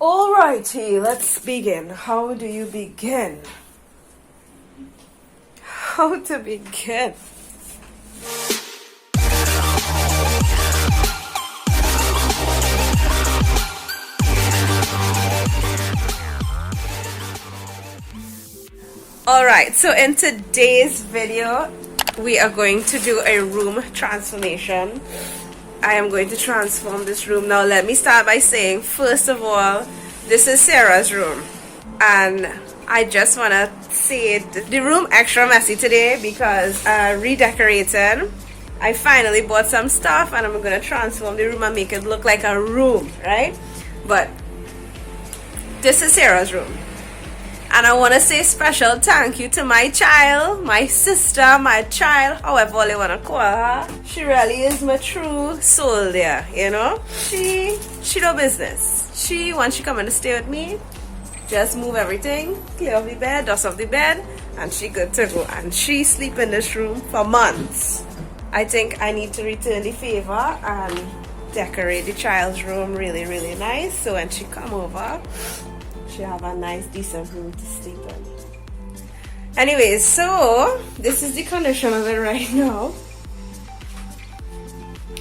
Alrighty, let's begin. How do you begin? How to begin? Alright, so in today's video, we are going to do a room transformation. I am going to transform this room. Now let me start by saying, first of all, this is Sarah's room, and I just want to say the room extra messy today because redecorating. I finally bought some stuff and I'm going to transform the room and make it look like a room, right? But this is Sarah's room. And I want to say special thank you to my child, my sister, my child, however you want to call her. She really is my true soul there, you know. She no business. Once she come and stay with me, just move everything, clear off the bed, dust off the bed, and she good to go. And she sleep in this room for months. I think I need to return the favor and decorate the child's room really, really nice. So when she come over, she have a nice decent room to sleep in. Anyways, so this is the condition of it right now.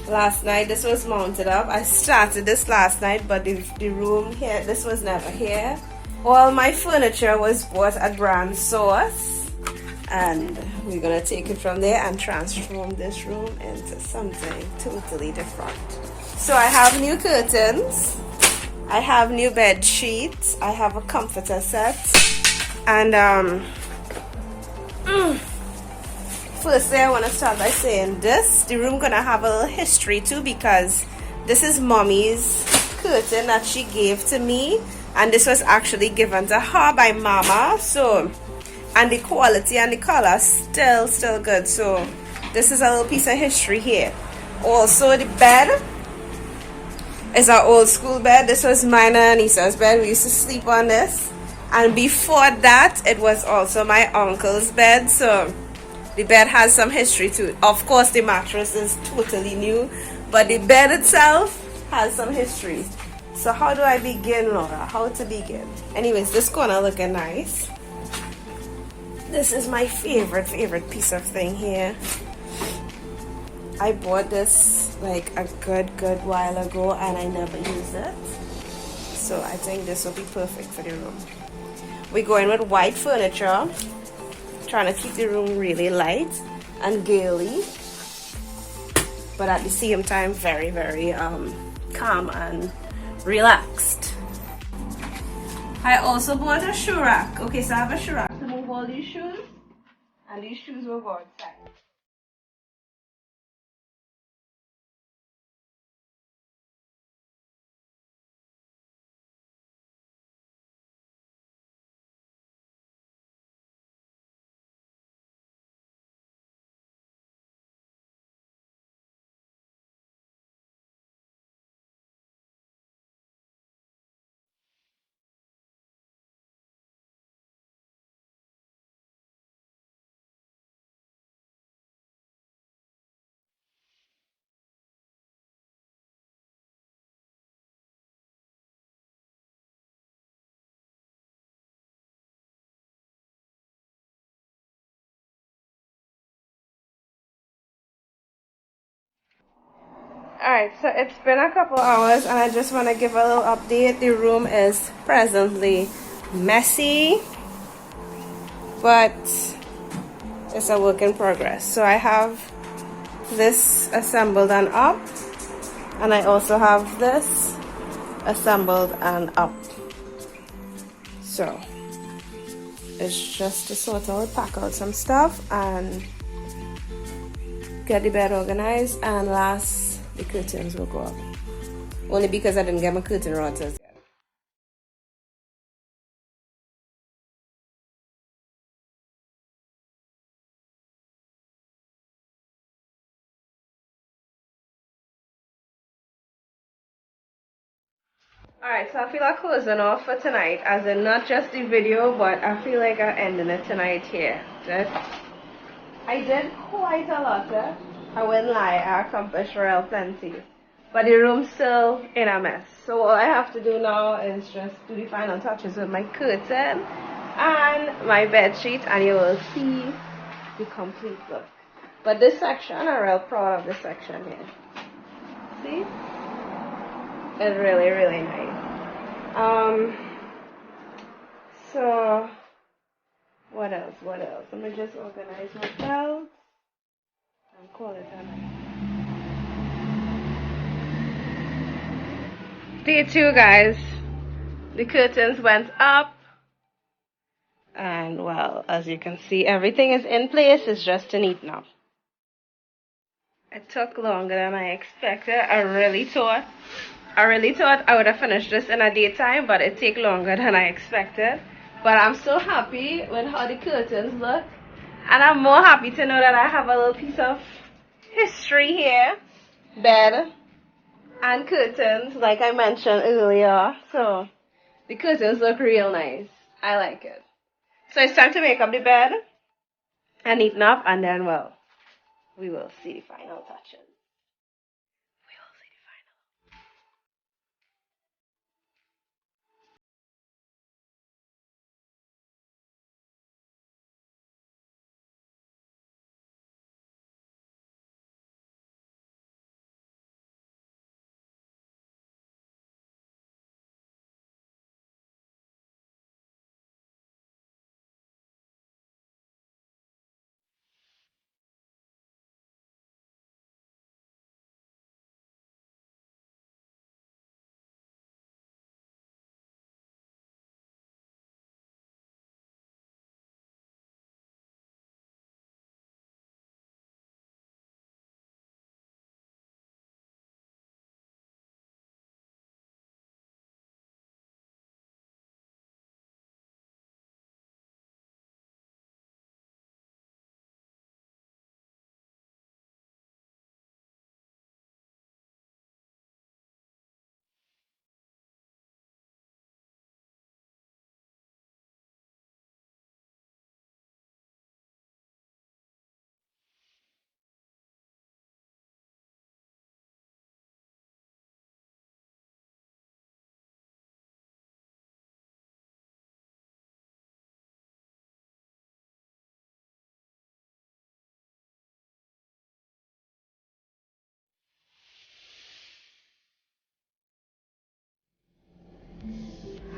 Last night this was mounted up. I started this last night, but the room here, this was never here. All my furniture was bought at Brand Source, and we're gonna take it from there and transform this room into something totally different. So I have new curtains, I have new bed sheets, I have a comforter set, and firstly I want to start by saying the room gonna have a little history too, because this is mommy's curtain that she gave to me, and this was actually given to her by mama. So, and the quality and the color still good. So this is a little piece of history here. Also, the bed is our old school bed. This was mine and Anissa's bed. We used to sleep on this, and before that it was also my uncle's bed. So the bed has some history to it. Of course the mattress is totally new, but the bed itself has some history. So how do I begin, Laura? How to begin? Anyways, this corner looking nice. This is my favorite piece of thing here. I bought this like a good while ago and I never used it. So I think this will be perfect for the room. We're going with white furniture, trying to keep the room really light and girly, but at the same time very calm and relaxed. I also bought a shoe rack. Okay, so I have a shoe rack to move all these shoes, and these shoes will go outside. Alright, so it's been a couple hours and I just want to give a little update. The room is presently messy, but it's a work in progress. So I have this assembled and up, and I also have this assembled and up. So it's just to sort out, pack out some stuff and get the bed organized, and last the curtains will go up. Only because I didn't get my curtain rods yet. Alright, so I feel like closing off for tonight, as in not just the video, but I feel like I'm ending it tonight here. I did quite a lot. I wouldn't lie, I accomplished real plenty. but the room's still in a mess. So all I have to do now is just do the final touches with my curtain and my bed sheet, and you will see the complete look. But this section, I'm real proud of this section here. See? It's really, really nice. So what else? Let me just organize my belt and call it a night. Day 2, guys. The curtains went up, and well, as you can see, everything is in place. It's just to neaten up. It took longer than I expected. I really thought I would have finished this in a daytime, but it took longer than I expected. But I'm so happy with how the curtains look, and I'm more happy to know that I have a little piece of history here. Bed and curtains, like I mentioned earlier. So the curtains look real nice. I like it. So it's time to make up the bed and neaten up, and then, well, we will see the final touches.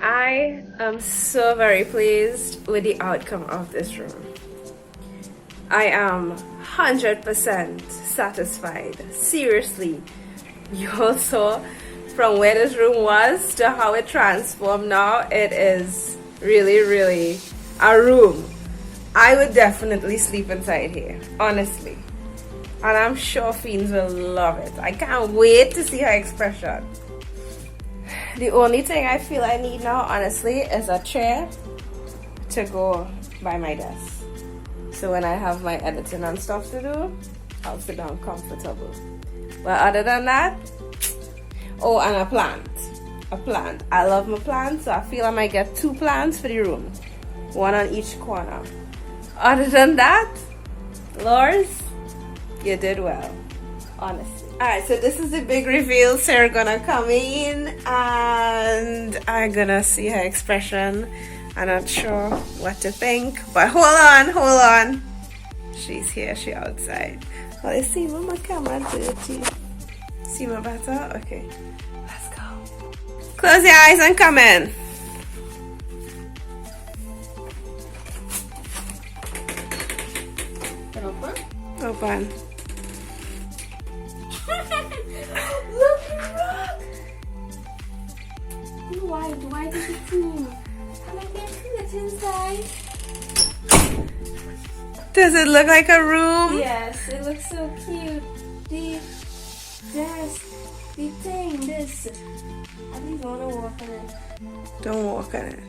I am so very pleased with the outcome of this room. I am 100% satisfied. Seriously, you all saw from where this room was to how it transformed now. It is really, really a room. I would definitely sleep inside here, honestly. And I'm sure fiends will love it. I can't wait to see her expression. The only thing I feel I need now, honestly, is a chair to go by my desk. So when I have my editing and stuff to do, I'll sit down comfortable. But other than that, oh, and a plant. A plant. I love my plants, so I feel I might get 2 plants for the room. 1 on each corner. Other than that, Lors, you did well. Honestly. Alright, so this is the big reveal. Sarah gonna come in and I'm gonna see her expression. I'm not sure what to think, but hold on. She's here, she outside. Well, you see my camera dirty. See my better? Okay, let's go. Close your eyes and come in. Open. Look, rock! Why did it move? Can I get it inside? Does it look like a room? Yes, it looks so cute. The thing, this. I don't even want to walk on it. Don't walk on it.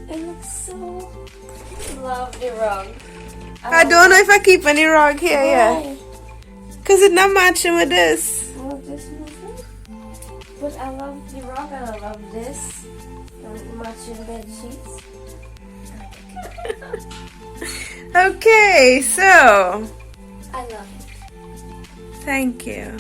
It looks so... Love the rug. I don't know if I keep any rug here yet. Why? Because it's not matching with this. I love this one. But I love the rug and I love this. Matching bed sheets. Okay, so I love it. Thank you.